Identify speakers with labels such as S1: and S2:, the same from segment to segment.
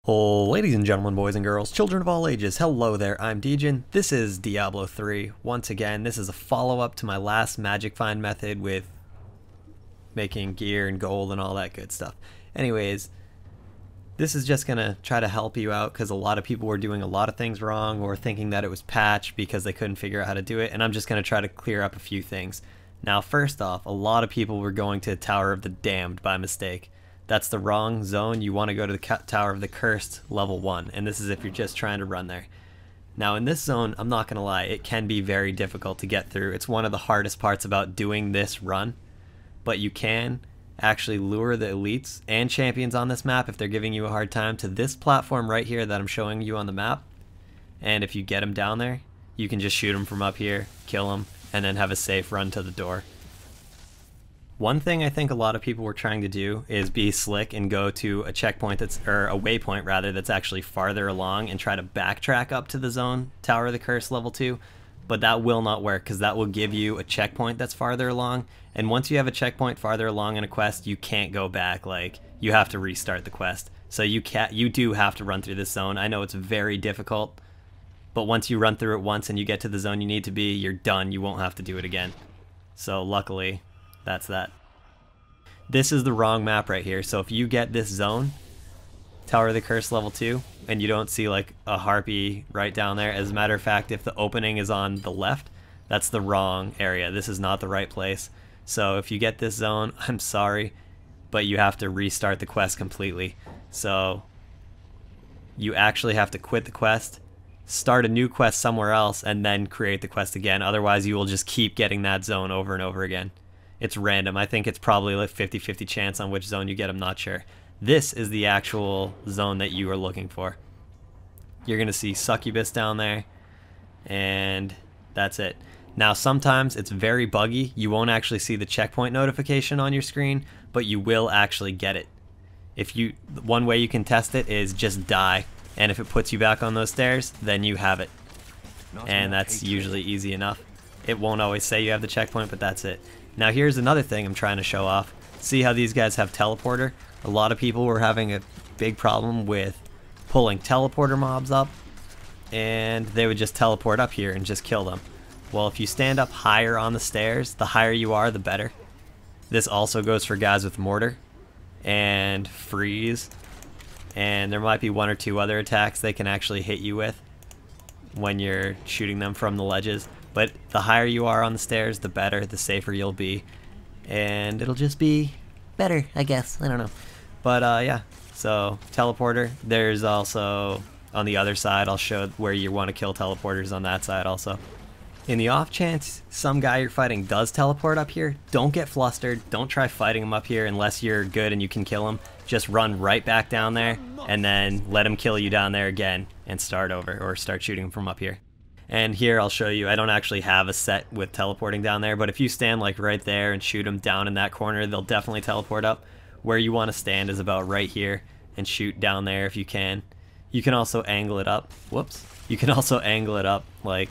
S1: Oh, ladies and gentlemen, boys and girls, children of all ages, hello there, I'm Dejin. This is Diablo 3. Once again, this is a follow-up to my last magic find method with making gear and gold and all that good stuff. Anyways, this is just going to try to help you out because a lot of people were doing a lot of things wrong or thinking that it was patched because they couldn't figure out how to do it, and I'm just going to try to clear up a few things. Now, first off, a lot of people were going to Tower of the Damned by mistake. That's the wrong zone. You want to go to the Tower of the Cursed level 1, and this is if you're just trying to run there. Now in this zone, I'm not going to lie, it can be very difficult to get through. It's one of the hardest parts about doing this run, but you can actually lure the elites and champions on this map if they're giving you a hard time to this platform right here that I'm showing you on the map, and if you get them down there, you can just shoot them from up here, kill them, and then have a safe run to the door. One thing I think a lot of people were trying to do is be slick and go to a checkpoint or a waypoint rather, that's actually farther along and try to backtrack up to the zone, Tower of the Curse level 2, but that will not work because that will give you a checkpoint that's farther along, and once you have a checkpoint farther along in a quest, you can't go back. Like, you have to restart the quest. So you do have to run through this zone. I know it's very difficult, but once you run through it once and you get to the zone you need to be, you're done. You won't have to do it again. So luckily, that's that. This is the wrong map right here. So if you get this zone, Tower of the Curse level 2, and you don't see like a harpy right down there, as a matter of fact, if the opening is on the left, that's the wrong area. This is not the right place. So if you get this zone, I'm sorry, but you have to restart the quest completely. So you actually have to quit the quest, start a new quest somewhere else, and then create the quest again. Otherwise you will just keep getting that zone over and over again. It's random. I think it's probably like 50-50 chance on which zone you get. I'm not sure. This is the actual zone that you are looking for. You're going to see Succubus down there, and that's it. Now sometimes it's very buggy. You won't actually see the checkpoint notification on your screen, but you will actually get it. One way you can test it is just die, and if it puts you back on those stairs, then you have it. And that's usually easy enough. It won't always say you have the checkpoint, but that's it. Now here's another thing I'm trying to show off. See how these guys have teleporter? A lot of people were having a big problem with pulling teleporter mobs up, and they would just teleport up here and just kill them. Well, if you stand up higher on the stairs, the higher you are, the better. This also goes for guys with mortar and freeze, and there might be one or two other attacks they can actually hit you with when you're shooting them from the ledges. But the higher you are on the stairs, the better, the safer you'll be. And it'll just be better, I guess. I don't know. But yeah, so teleporter. There's also, on the other side, I'll show where you want to kill teleporters on that side also. In the off chance some guy you're fighting does teleport up here, don't get flustered. Don't try fighting him up here unless you're good and you can kill him. Just run right back down there and then let him kill you down there again and start over, or start shooting him from up here. And here I'll show you, I don't actually have a set with teleporting down there, but if you stand like right there and shoot them down in that corner, they'll definitely teleport up. Where you want to stand is about right here, and shoot down there if you can. You can also angle it up. Whoops. You can also angle it up like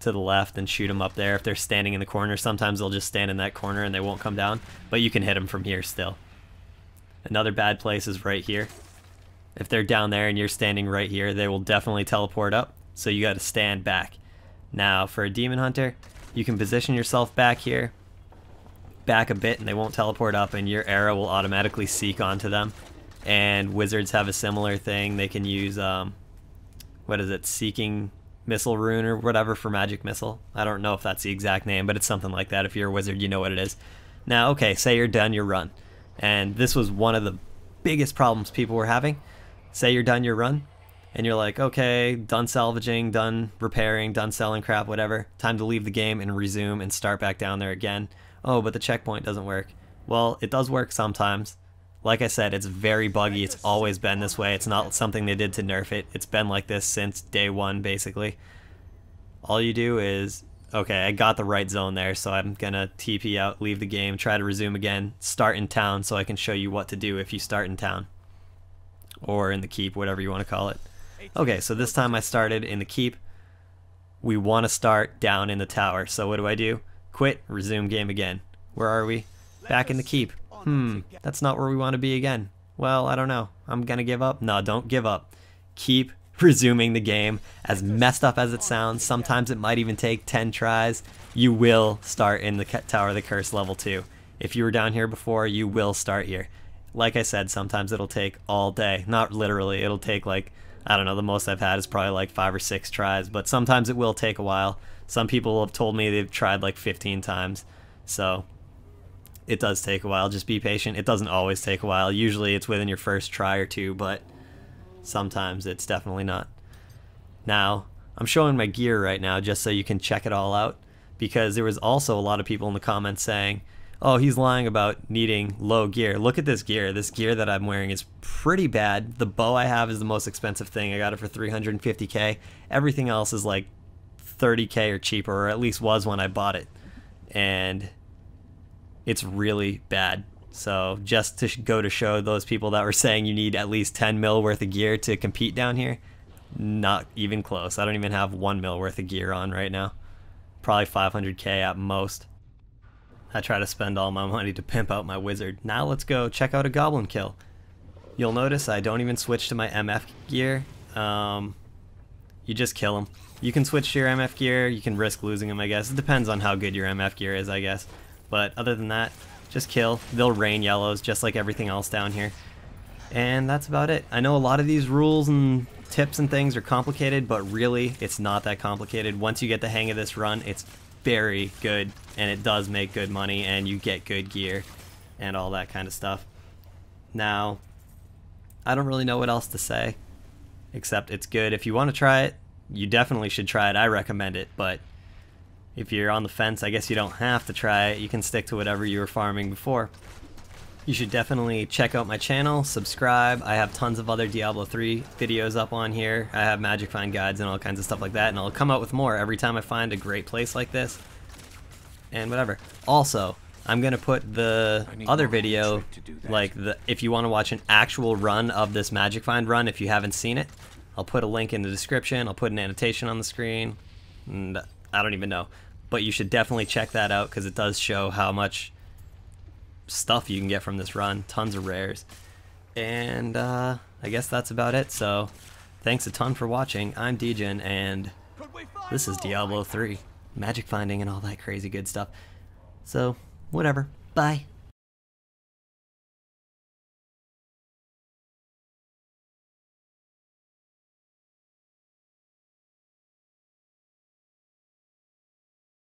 S1: to the left and shoot them up there if they're standing in the corner. Sometimes they'll just stand in that corner and they won't come down, but you can hit them from here still. Another bad place is right here. If they're down there and you're standing right here, they will definitely teleport up. So you got to stand back. Now for a demon hunter, you can position yourself back here, back a bit, and they won't teleport up, and your arrow will automatically seek onto them. And wizards have a similar thing. They can use what is it, seeking missile rune or whatever for magic missile. I don't know if that's the exact name, but it's something like that. If you're a wizard, you know what it is. Now, okay, say you're done your run, and this was one of the biggest problems people were having. Say you're done your run, and you're like, okay, done salvaging, done repairing, done selling crap, whatever. Time to leave the game and resume and start back down there again. Oh, but the checkpoint doesn't work. Well, it does work sometimes. Like I said, it's very buggy. It's always been this way. It's not something they did to nerf it. It's been like this since day one, basically. All you do is, okay, I got the right zone there, so I'm gonna TP out, leave the game, try to resume again, start in town so I can show you what to do if you start in town. Or in the keep, whatever you want to call it. Okay, so this time I started in the keep. We want to start down in the tower. So what do? Quit, resume game again. Where are we? Back in the keep. That's not where we want to be again. Well, I don't know. I'm gonna give up. No, don't give up. Keep resuming the game. As messed up as it sounds, sometimes it might even take 10 tries. You will start in the Tower of the Curse level 2. If you were down here before, you will start here. Like I said, sometimes it'll take all day. Not literally, it'll take like, I don't know, the most I've had is probably like 5 or 6 tries, but sometimes it will take a while. Some people have told me they've tried like 15 times, so it does take a while. Just be patient. It doesn't always take a while. Usually it's within your first try or two, but sometimes it's definitely not. Now, I'm showing my gear right now just so you can check it all out, because there was also a lot of people in the comments saying, oh, he's lying about needing low gear. Look at this gear. This gear that I'm wearing is pretty bad. The bow I have is the most expensive thing. I got it for 350k. Everything else is like 30k or cheaper, or at least was when I bought it. And it's really bad. So just to go to show those people that were saying you need at least 10 mil worth of gear to compete down here, not even close. I don't even have 1 mil worth of gear on right now. Probably 500k at most. I try to spend all my money to pimp out my wizard. Now let's go check out a goblin kill. You'll notice I don't even switch to my MF gear. You just kill them. You can switch to your MF gear, you can risk losing them, I guess. It depends on how good your MF gear is, I guess. But other than that, just kill. They'll rain yellows just like everything else down here. And that's about it. I know a lot of these rules and tips and things are complicated, but really it's not that complicated. Once you get the hang of this run, it's very good, and it does make good money, and you get good gear and all that kind of stuff. Now, I don't really know what else to say, except it's good. If you want to try it, you definitely should try it. I recommend it, but if you're on the fence, I guess you don't have to try it. You can stick to whatever you were farming before. You should definitely check out my channel, subscribe. I have tons of other Diablo 3 videos up on here. I have magic find guides and all kinds of stuff like that, and I'll come out with more every time I find a great place like this. And whatever. Also, I'm gonna put the other video, like if you want to watch an actual run of this magic find run, if you haven't seen it, I'll put a link in the description. I'll put an annotation on the screen, and I don't even know. But you should definitely check that out, because it does show how much stuff you can get from this run. Tons of rares. And I guess that's about it. So thanks a ton for watching. I'm Djinn, and this is Diablo 3. Magic finding and all that crazy good stuff. So whatever. Bye.